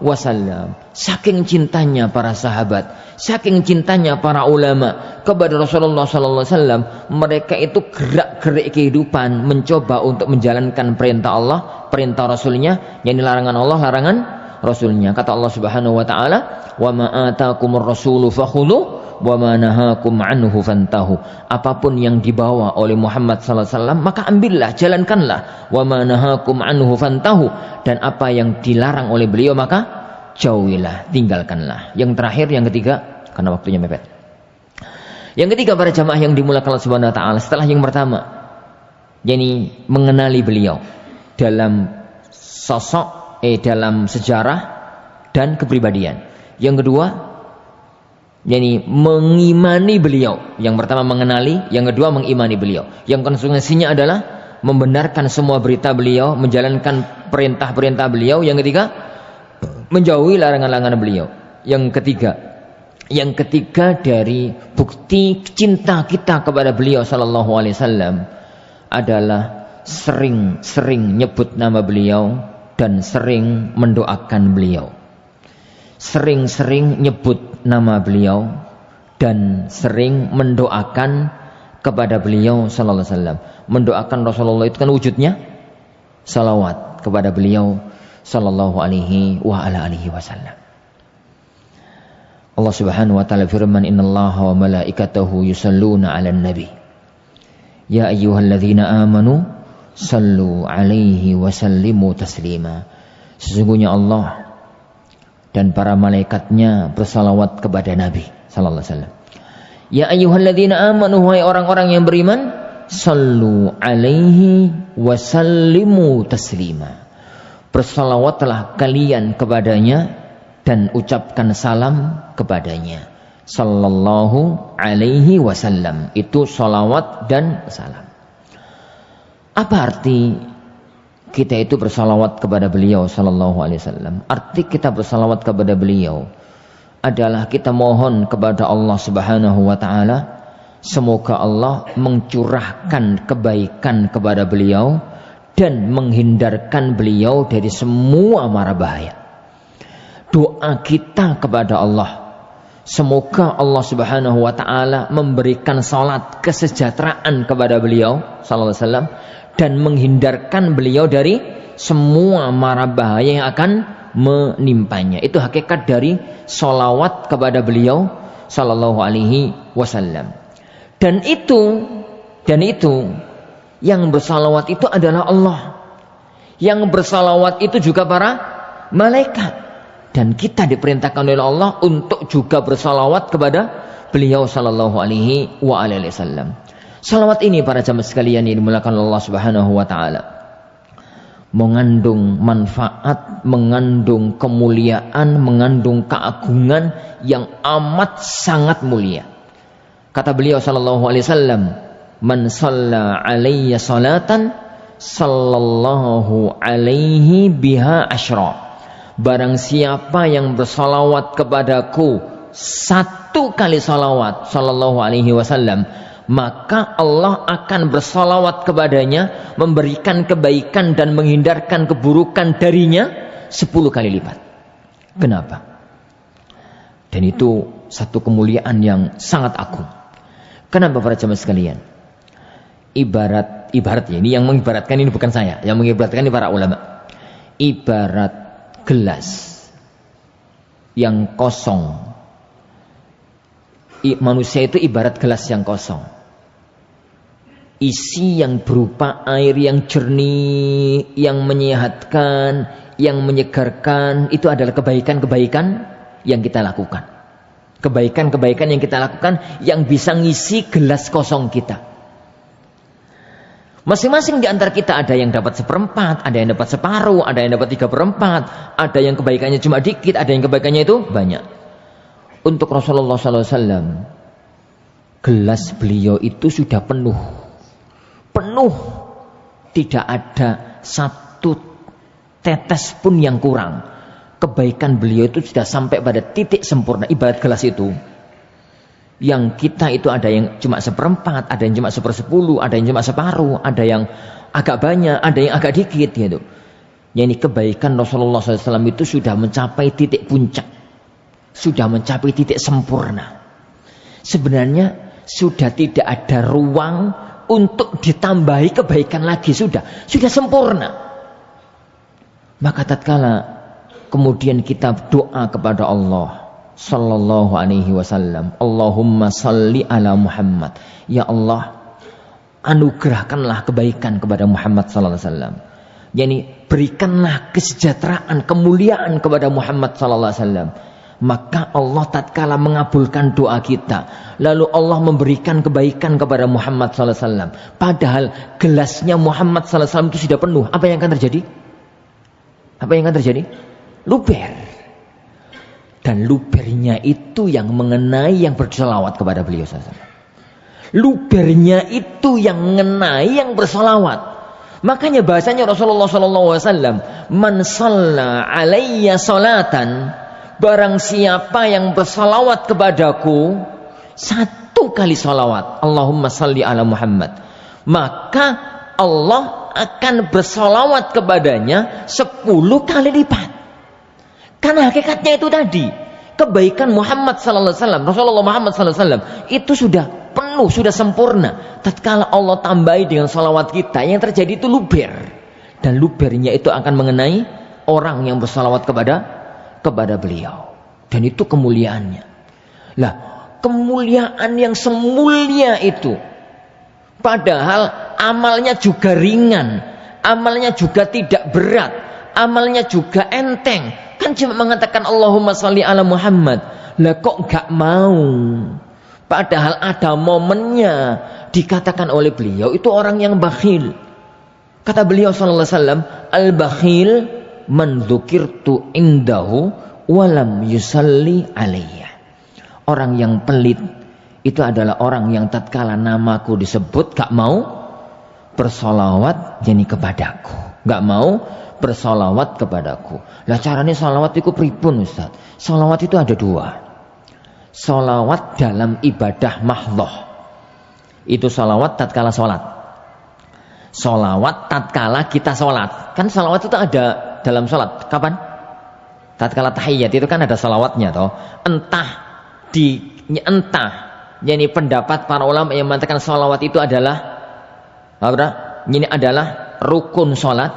wasallam. Saking cintanya para sahabat, saking cintanya para ulama kepada Rasulullah SAW, mereka itu gerak-gerik kehidupan mencoba untuk menjalankan perintah Allah, perintah Rasulnya, yakni larangan Allah, larangan Rasulnya. Kata Allah Subhanahu wa taala, "Wa ma atakumur rasulu fakhudhu wa ma nahakum anhu fantahu." Apapun yang dibawa oleh Muhammad sallallahu alaihi wasallam, maka ambillah, jalankanlah. Wa ma nahakum anhu fantahu, dan apa yang dilarang oleh beliau maka jauhilah, tinggalkanlah. Yang terakhir, yang ketiga, karena waktunya mepet. Yang ketiga para jamaah yang dimuliakan Allah Subhanahu wa taala, setelah yang pertama, yakni mengenali beliau dalam sosok, dalam sejarah dan kepribadian. Yang kedua, yakni mengimani beliau. Yang pertama mengenali, yang kedua mengimani beliau. Yang konsekuensinya adalah membenarkan semua berita beliau, menjalankan perintah-perintah beliau. Yang ketiga, menjauhi larangan-larangan beliau. Yang ketiga dari bukti cinta kita kepada beliau sallallahu alaihi wasallam adalah sering-sering nyebut nama beliau dan sering mendoakan beliau. Sering-sering nyebut nama beliau dan sering mendoakan kepada beliau sallallahu alaihi wasallam. Mendoakan Rasulullah itu kan wujudnya salawat kepada beliau sallallahu alaihi wa ala alihi wasallam. Allah Subhanahu wa taala firman, "Innallaha wa malaikatahu yusalluna 'alan nabi. Ya ayyuhalladzina amanu sallu 'alaihi wa sallimu taslima." Sesungguhnya Allah dan para malaikatnya bersalawat kepada Nabi sallallahu alaihi wasallam. Ya ayyuhalladzina amanu, wahai orang-orang yang beriman, sallu alaihi wasallimu taslima. Bersalawatlah kalian kepadanya dan ucapkan salam kepadanya. Sallallahu alaihi wasallam. Itu salawat dan salam. Apa arti kita itu bersalawat kepada beliau sallallahu alaihi wasallam? Arti kita bersalawat kepada beliau adalah kita mohon kepada Allah Subhanahu wa taala semoga Allah mencurahkan kebaikan kepada beliau dan menghindarkan beliau dari semua mara bahaya. Doa kita kepada Allah, semoga Allah Subhanahu wa taala memberikan salat kesejahteraan kepada beliau sallallahu alaihi wasallam dan menghindarkan beliau dari semua mara bahaya yang akan menimpanya. Itu hakikat dari salawat kepada beliau sallallahu alaihi wasallam. Dan itu yang bersalawat itu adalah Allah. Yang bersalawat itu juga para malaikat. Dan kita diperintahkan oleh Allah untuk juga bersalawat kepada beliau sallallahu alaihi wasallam. Salawat ini para jamaah sekalian yang dimuliakan Allah Subhanahu wa taala mengandung manfaat, mengandung kemuliaan, mengandung keagungan yang amat sangat mulia. Kata beliau sallallahu alaihi wasallam, "Man shalla alayya salatan sallallahu alaihi biha asyra." Barang siapa yang bersalawat kepadaku satu kali salawat sallallahu alaihi wasallam, maka Allah akan bersalawat kepadanya, memberikan kebaikan dan menghindarkan keburukan darinya 10 kali lipat. Kenapa? Dan itu satu kemuliaan yang sangat agung. Kenapa para jemaah sekalian? Ibarat ya, ini yang mengibaratkan ini bukan saya, yang mengibaratkan ini para ulama. Ibarat gelas yang kosong. Manusia itu ibarat gelas yang kosong. Isi yang berupa air yang jernih, yang menyehatkan, yang menyegarkan, itu adalah kebaikan-kebaikan yang kita lakukan. Kebaikan-kebaikan yang kita lakukan yang bisa ngisi gelas kosong kita. Masing-masing di antara kita ada yang dapat 1/4, ada yang dapat separuh, ada yang dapat 3/4, ada yang kebaikannya cuma dikit, ada yang kebaikannya itu banyak. Untuk Rasulullah SAW, gelas beliau itu sudah penuh. Penuh, tidak ada satu tetes pun yang kurang. Kebaikan beliau itu sudah sampai pada titik sempurna. Ibarat gelas itu, yang kita itu ada yang cuma 1/4, ada yang cuma 1/10, ada yang cuma separuh, ada yang agak banyak, ada yang agak dikit gitu. Yani kebaikan Rasulullah SAW itu sudah mencapai titik puncak, sudah mencapai titik sempurna. Sebenarnya sudah tidak ada ruang untuk ditambahi kebaikan lagi, sudah sempurna. Maka tatkala kemudian kita doa kepada Allah sallallahu alaihi wasallam, Allahumma salli ala Muhammad, ya Allah anugerahkanlah kebaikan kepada Muhammad sallallahu alaihi wasallam, yani berikanlah kesejahteraan, kemuliaan kepada Muhammad sallallahu alaihi wasallam. Maka Allah tatkala mengabulkan doa kita, lalu Allah memberikan kebaikan kepada Muhammad sallallahu alaihi wasallam, padahal gelasnya Muhammad sallallahu alaihi wasallam itu sudah penuh. Apa yang akan terjadi? Luber. Dan lubernya itu yang mengenai yang bersolawat kepada beliau sallallahu alaihi wasallam. Lubernya itu yang mengenai yang bersolawat. Makanya bahasanya Rasulullah sallallahu alaihi wasallam, "Man shalla alayya salatan," barang siapa yang bersalawat kepadaku satu kali salawat, Allahumma salli ala Muhammad, maka Allah akan bersalawat kepadanya 10 kali lipat. Karena hakikatnya itu tadi, kebaikan Muhammad sallallahu alaihi wasallam, Rasulullah Muhammad sallallahu alaihi wasallam itu sudah penuh, sudah sempurna. Tatkala Allah tambahi dengan salawat kita, yang terjadi itu luber. Dan lubernya itu akan mengenai orang yang bersalawat kepada beliau. Dan itu kemuliaannya. Lah, kemuliaan yang semulia itu, padahal amalnya juga ringan, amalnya juga tidak berat, amalnya juga enteng. Kan cuma mengatakan Allahumma sholli ala Muhammad. Lah kok gak mau? Padahal ada momennya dikatakan oleh beliau itu orang yang bakhil. Kata beliau sallallahu alaihi wasallam, al-bakhil man dzukirtu indahu walam yusalli alayya. Orang yang pelit itu adalah orang yang tatkala namaku disebut gak mau bersolawat jadi kepadaku, gak mau bersolawat kepadaku. Lah caranya solawat itu pripun Ustaz? Solawat itu ada dua. Solawat dalam ibadah mahdhah, itu solawat tatkala sholat. Solawat tatkala kita sholat. Kan solawat itu ada dalam sholat. Kapan? Tatkala tahiyyat itu kan ada solawatnya toh. Entah jadi pendapat para ulama yang mengatakan solawat itu adalah ini adalah rukun sholat,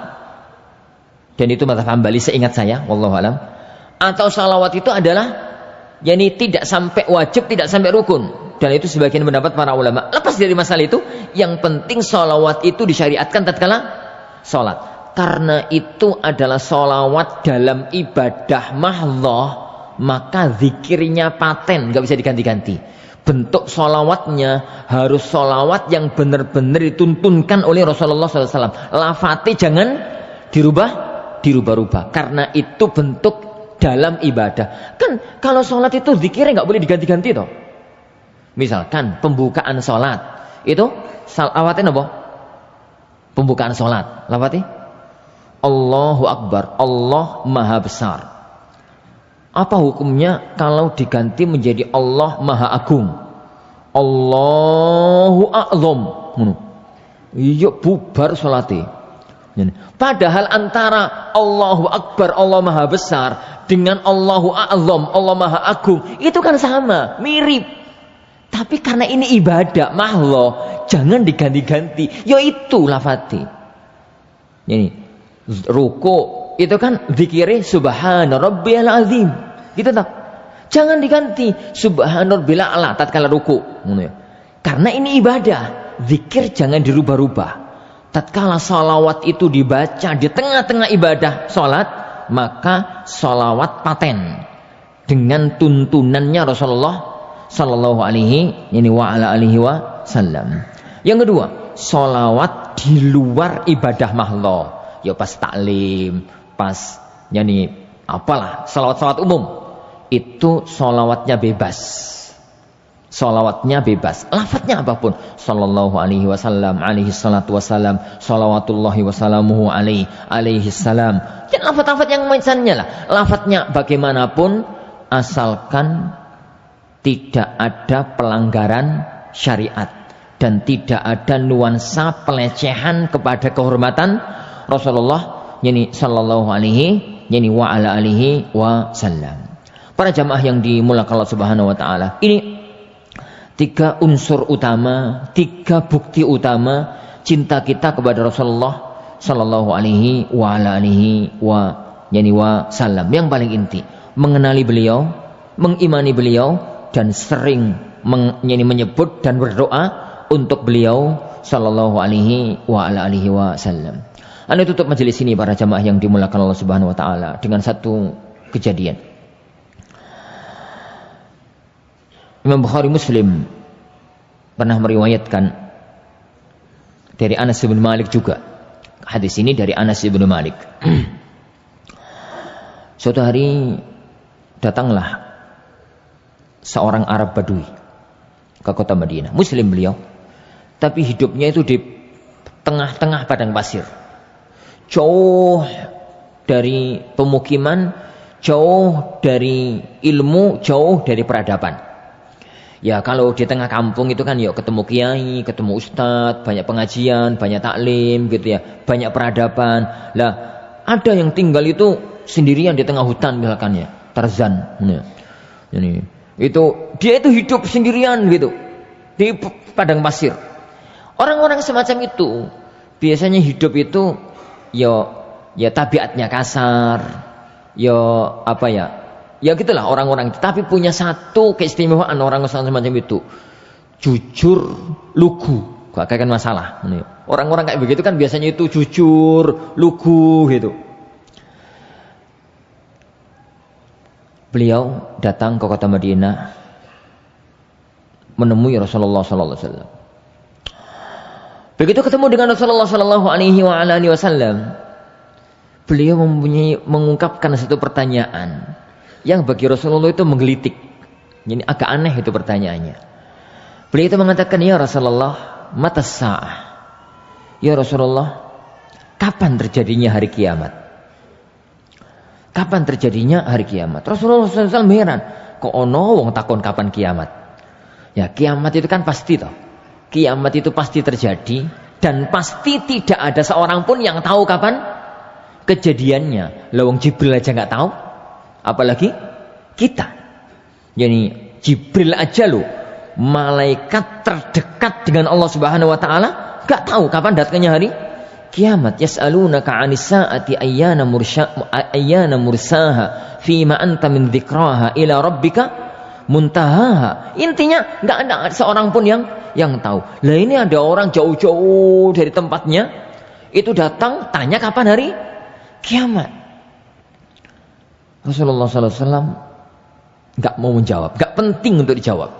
dan itu mazhab Hambali seingat saya, wallahu alam. Atau salawat itu adalah tidak sampai wajib, tidak sampai rukun, dan itu sebagian pendapat para ulama. Lepas dari masalah itu, yang penting salawat itu disyariatkan tatkala sholat, karena itu adalah salawat dalam ibadah mahdhah, maka zikirnya paten, nggak bisa diganti-ganti. Bentuk solawatnya harus solawat yang benar-benar dituntunkan oleh Rasulullah SAW. Lafati jangan dirubah-rubah, karena itu bentuk dalam ibadah. Kan kalau sholat itu zikirnya nggak boleh diganti-ganti toh. Misalkan pembukaan sholat itu lawatin apa? Pembukaan sholat lawati Allahu Akbar, Allah Maha Besar. Apa hukumnya kalau diganti menjadi Allah Maha Agung? Allahu A'zam. Iya bubar salate. Padahal antara Allahu Akbar, Allah Maha Besar, dengan Allahu A'zam, Allah Maha Agung, itu kan sama, mirip. Tapi karena ini ibadah mahdhah, jangan diganti-ganti. Ya itu lafati. Ini ruku itu kan zikirnya subhana rabbiyal azim, gitu tak? Jangan diganti subhana rabbiyal a'la tatkala ruku, karena ini ibadah. Zikir jangan dirubah-rubah. Tatkala salawat itu dibaca di tengah-tengah ibadah salat, maka salawat paten dengan tuntunannya Rasulullah sallallahu alaihi wasallam. Yang kedua, salawat di luar ibadah mahdhah. Ya pas taklim, pas apalah salawat umum, itu salawatnya bebas, salawatnya bebas, lafadznya apapun, sallallahu alaihi wasallam, alaihi salatu wasallam, salawatullahi wasalamuhu alaihi salam, dan lafadz-lafadz yang misalnya lah, lafadznya bagaimanapun asalkan tidak ada pelanggaran syariat dan tidak ada nuansa pelecehan kepada kehormatan Rasulullah sallallahu alaihi wasallam. Para jamaah yang dimuliakan Allah Subhanahu wa taala, ini tiga unsur utama, tiga bukti utama cinta kita kepada Rasulullah sallallahu alaihi wasallam. Yang paling inti, mengenali beliau, mengimani beliau, dan sering menyebut dan berdoa untuk beliau sallallahu alaihi wasallam. Anda tutup majelis ini para jamaah yang dimuliakan Allah Subhanahu wa taala dengan satu kejadian. Imam Bukhari Muslim pernah meriwayatkan dari Anas bin Malik juga. Hadis ini dari Anas bin Malik. Suatu hari datanglah seorang Arab Badui ke kota Madinah. Muslim beliau, tapi hidupnya itu di tengah-tengah padang pasir, jauh dari pemukiman, jauh dari ilmu, jauh dari peradaban. Ya kalau di tengah kampung itu kan ya ketemu kiai, ketemu ustadz, banyak pengajian, banyak taklim gitu ya, banyak peradaban. Lah ada yang tinggal itu sendirian di tengah hutan misalkan ya, Tarzan. Ini itu dia itu hidup sendirian gitu di padang pasir. Orang-orang semacam itu biasanya hidup itu ya tabiatnya kasar, ya gitulah orang-orang itu. Tapi punya satu keistimewaan orang semacam itu, jujur, lugu, gak akan masalah. Orang-orang kayak begitu kan biasanya itu jujur, lugu gitu. beliau datang ke kota Madinah menemui Rasulullah sallallahu alaihi wasallam. Begitu ketemu dengan Rasulullah sallallahu alaihi wasallam, beliau mengungkapkan satu pertanyaan yang bagi Rasulullah itu menggelitik. Jadi agak aneh itu pertanyaannya. Beliau itu mengatakan, "Ya Rasulullah, mata sa'ah?" Ya Rasulullah, kapan terjadinya hari kiamat? Kapan terjadinya hari kiamat? Rasulullah SAW heran, kok ono wong takon kapan kiamat? Ya, kiamat itu kan pasti toh. Kiamat itu pasti terjadi dan pasti tidak ada seorang pun yang tahu kapan kejadiannya. Lah wong Jibril aja nggak tahu, apalagi kita. Jadi Jibril aja loh, malaikat terdekat dengan Allah Subhanahu wa taala, nggak tahu kapan datangnya hari kiamat. Yas'alunaka 'anis sa'ati ayyana mursaha fima anta min dzikraha ila rabbika muntahaha. Intinya enggak ada seorang pun yang tahu. Lah ini ada orang jauh-jauh dari tempatnya itu datang tanya kapan hari kiamat. Rasulullah sallallahu alaihi wasallam enggak mau menjawab, enggak penting untuk dijawab.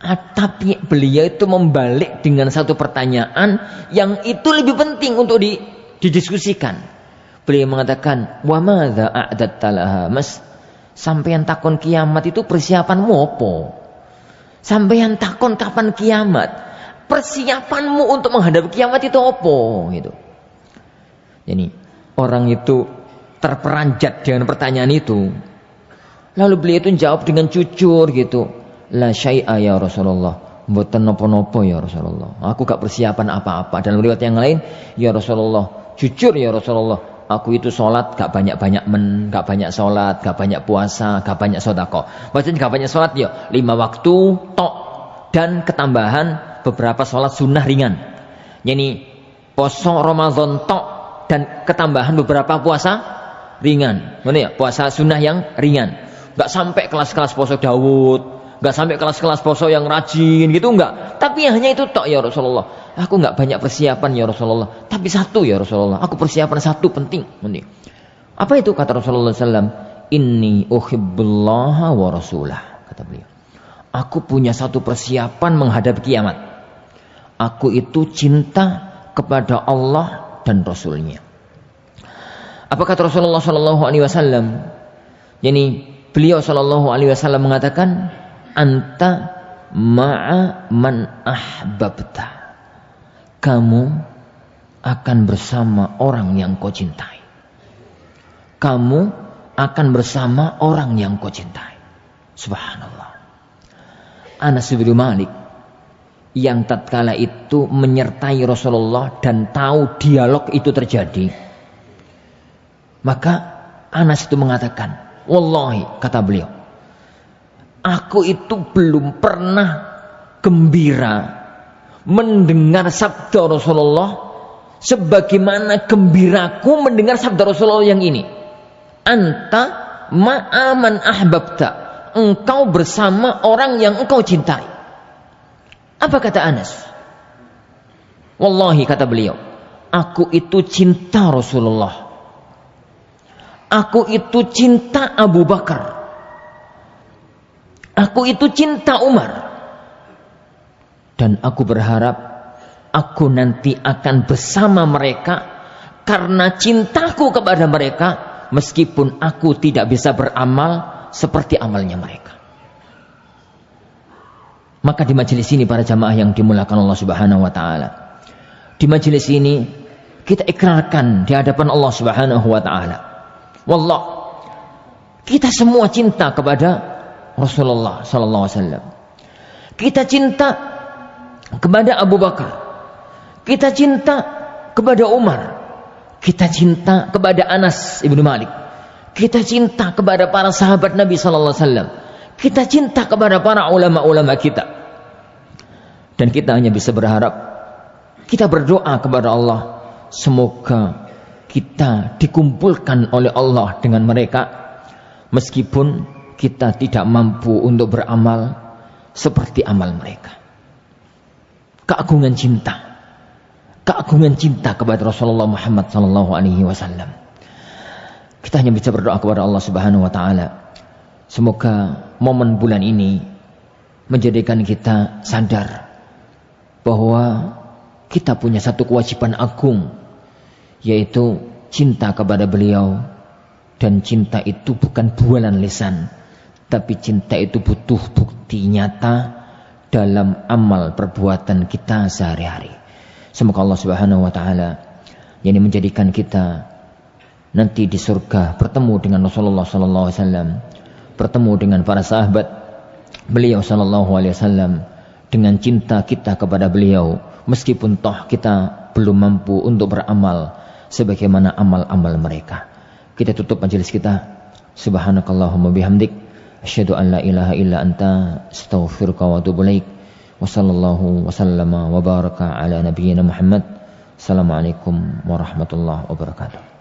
Tapi beliau itu membalik dengan satu pertanyaan yang itu lebih penting untuk didiskusikan. Beliau mengatakan, "Wa madza a'datta laha?" Mas, sampeyan takon kiamat itu persiapanmu apa? Sampeyan takon kapan kiamat? Persiapanmu untuk menghadapi kiamat itu apa? Gitu. Jadi orang itu terperanjat dengan pertanyaan itu. Lalu beliau itu jawab dengan jujur gitu. La syai'a ya Rasulullah, mboten napa-napa ya Rasulullah. Aku gak persiapan apa-apa. Dan riwayat yang lain, ya Rasulullah, jujur ya Rasulullah, aku itu sholat gak banyak-banyak gak banyak sholat, gak banyak puasa, gak banyak sedekah. Maksudnya gak banyak sholat ya 5 waktu tok dan ketambahan beberapa sholat sunnah ringan. Yani poso Ramadan tok dan ketambahan beberapa puasa ringan. Mana ya? Puasa sunnah yang ringan. Gak sampai kelas-kelas poso Daud, gak sampai kelas-kelas poso yang rajin gitu, enggak. Tapi hanya itu tok ya Rasulullah. Aku enggak banyak persiapan ya Rasulullah. Tapi satu ya Rasulullah, aku persiapan satu penting. Apa itu kata Rasulullah SAW? Inni uhibbullaha wa rasulah. Kata beliau, aku punya satu persiapan menghadapi kiamat. Aku itu cinta kepada Allah dan Rasulnya. Apa kata Rasulullah SAW? Yani beliau SAW mengatakan, anta ma'a man ahbabta. Kamu akan bersama orang yang kau cintai. Kamu akan bersama orang yang kau cintai. Subhanallah. Anas bin Malik yang tatkala itu menyertai Rasulullah dan tahu dialog itu terjadi, maka Anas itu mengatakan, wallahi, kata beliau, aku itu belum pernah gembira mendengar sabda Rasulullah sebagaimana gembiraku mendengar sabda Rasulullah yang ini. Anta ma'aman ahbabta. Engkau bersama orang yang engkau cintai. Apa kata Anas? Wallahi, kata beliau, aku itu cinta Rasulullah. Aku itu cinta Abu Bakar. Aku itu cinta Umar. Dan aku berharap aku nanti akan bersama mereka karena cintaku kepada mereka, meskipun aku tidak bisa beramal seperti amalnya mereka. Maka di majelis ini para jamaah yang dimuliakan Allah Subhanahu wa taala, di majelis ini kita ikrarkan di hadapan Allah Subhanahu wa taala, wallah, kita semua cinta kepada Rasulullah sallallahu alaihi wasallam. Kita cinta kepada Abu Bakar. Kita cinta kepada Umar. Kita cinta kepada Anas ibnu Malik. Kita cinta kepada para sahabat Nabi sallallahu alaihi wasallam. Kita cinta kepada para ulama-ulama kita. Dan kita hanya bisa berharap, kita berdoa kepada Allah, semoga kita dikumpulkan oleh Allah dengan mereka, meskipun kita tidak mampu untuk beramal seperti amal mereka. Keagungan cinta kepada Rasulullah Muhammad sallallahu alaihi wasallam. Kita hanya bisa berdoa kepada Allah Subhanahu wa taala, Semoga momen bulan ini menjadikan kita sadar bahwa kita punya satu kewajiban agung, yaitu cinta kepada beliau. Dan cinta itu bukan bualan lisan, tapi cinta itu butuh bukti nyata dalam amal perbuatan kita sehari-hari. Semoga Allah Subhanahu wa taala yang menjadikan kita nanti di surga bertemu dengan Rasulullah sallallahu alaihi wasallam, bertemu dengan para sahabat beliau sallallahu alaihi wasallam dengan cinta kita kepada beliau, meskipun toh kita belum mampu untuk beramal sebagaimana amal-amal mereka. Kita tutup majelis kita. Subhanakallahumma bihamdik, asyhadu an la ilaha illa anta, astaghfiruka wa atubu ilaik. Wa sallallahu wa sallama wa baraka ala nabiyyina Muhammad. Assalamualaikum warahmatullahi wabarakatuh.